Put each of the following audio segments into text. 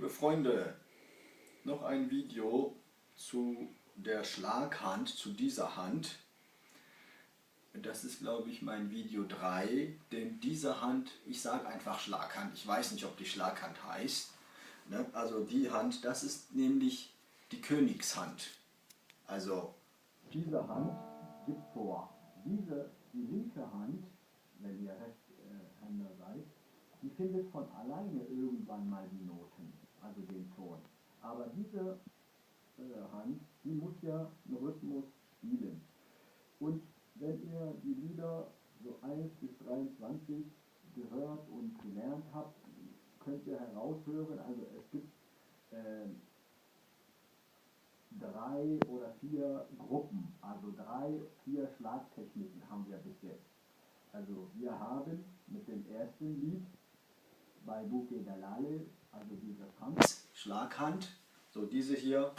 liebe Freunde, noch ein Video zu der Schlaghand, zu dieser Hand. Das ist, glaube ich, mein Video 3, denn diese Hand, ich sage einfach Schlaghand, ich weiß nicht, ob die Schlaghand heißt. Ne? Also die Hand, das ist nämlich die Königshand. Also diese Hand gibt vor. Die linke Hand, wenn ihr Rechtshänder seid, die findet von alleine irgendwann mal die Noten, also den Ton. Aber diese Hand, die muss ja einen Rhythmus spielen. Und wenn ihr die Lieder so 1 bis 23 gehört und gelernt habt, könnt ihr heraushören, also es gibt 3 oder 4 Gruppen, also 3, 4 Schlagtechniken haben wir bis jetzt. Also wir haben mit dem ersten Lied bei Buke Dalale, also diese Schlaghand, so diese hier.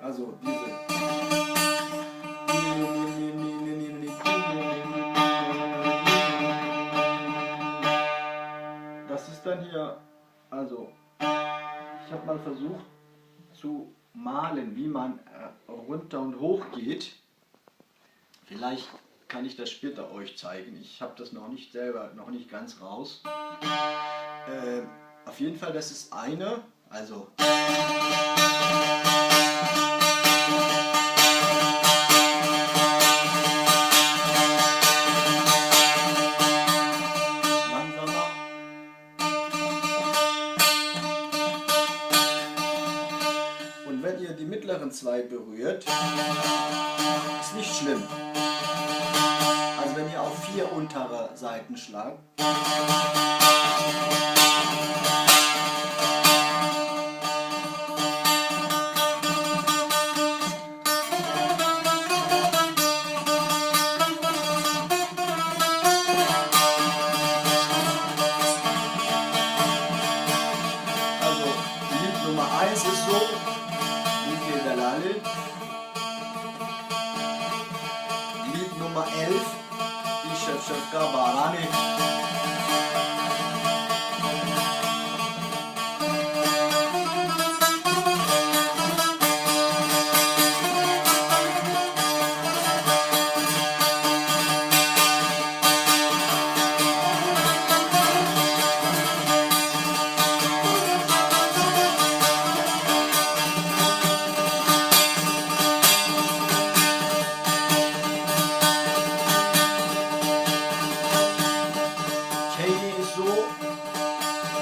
Also diese. Das ist dann hier, also ich habe mal versucht zu malen, wie man runter und hoch geht. Vielleicht kann ich das später euch zeigen. Ich habe das noch nicht selber, noch nicht ganz raus. Auf jeden Fall, das ist eine, also wenn ihr die mittleren 2 berührt, ist nicht schlimm. Also wenn ihr auf 4 untere Seiten schlagt. Also Lied Nummer 1 ist so. Lied Nummer 11, Ich Shefka Barani.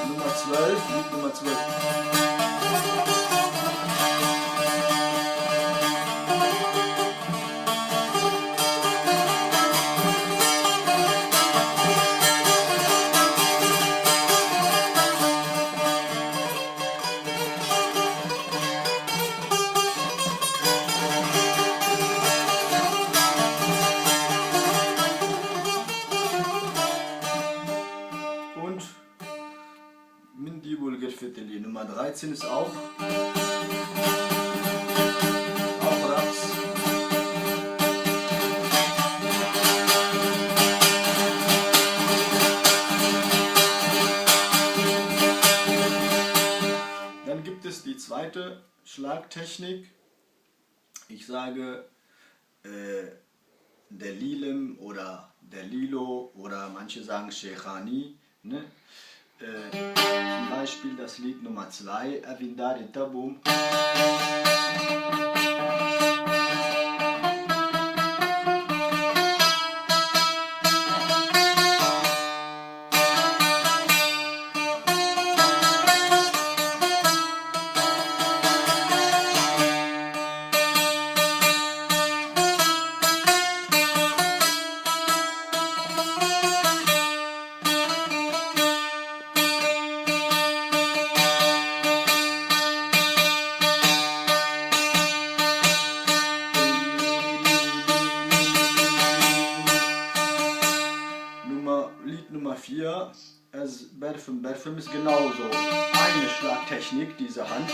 Nummer 12, Lied Nummer 12. Und Mindi Bulgar Feteli Nummer 13 ist auch Raps. Dann gibt es die zweite Schlagtechnik. Ich sage der Lilem oder der Lilo oder manche sagen Sheikhani. Ne? Zum Beispiel das Lied Nummer 2, Avindari Tabum. Nummer 4. Berfim ist genauso eine Schlagtechnik, diese Hand.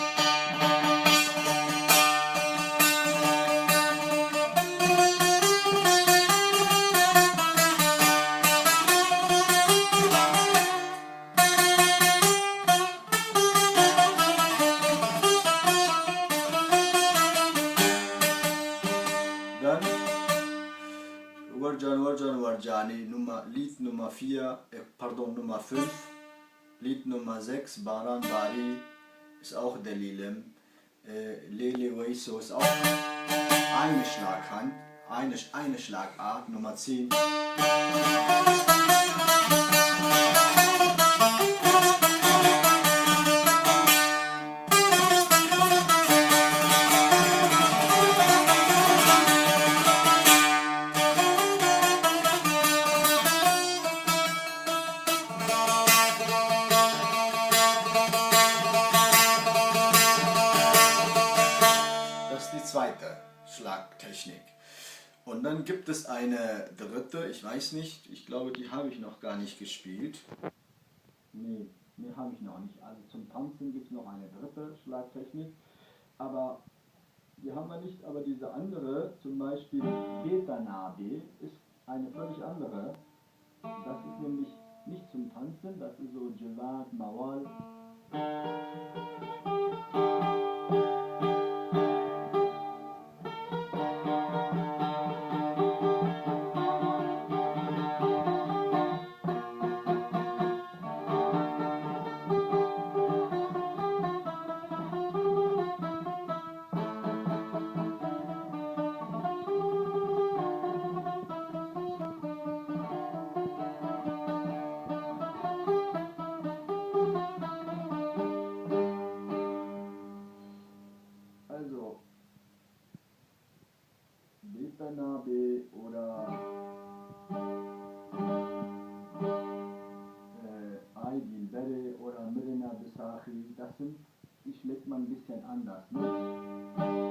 Dann Warjan Warjani, Lied Nummer 4, Nummer 5, Lied Nummer 6, Baran Bari, ist auch Delilem, Lele Weiso ist auch eine Schlaghand, eine Schlagart, Nummer 10. Zweite Schlagtechnik. Und dann gibt es eine dritte, ich weiß nicht, ich glaube, die habe ich noch gar nicht gespielt. Nee, habe ich noch nicht. Also zum Tanzen gibt es noch eine dritte Schlagtechnik, aber die haben wir nicht. Aber diese andere, zum Beispiel Betanabe, ist eine völlig andere. Das ist nämlich nicht zum Tanzen, das ist so Javad, Mawal. Also Betanabe oder Aydil Bere oder Mirina Besachi, das sind, die schlägt man ein bisschen anders. Ne?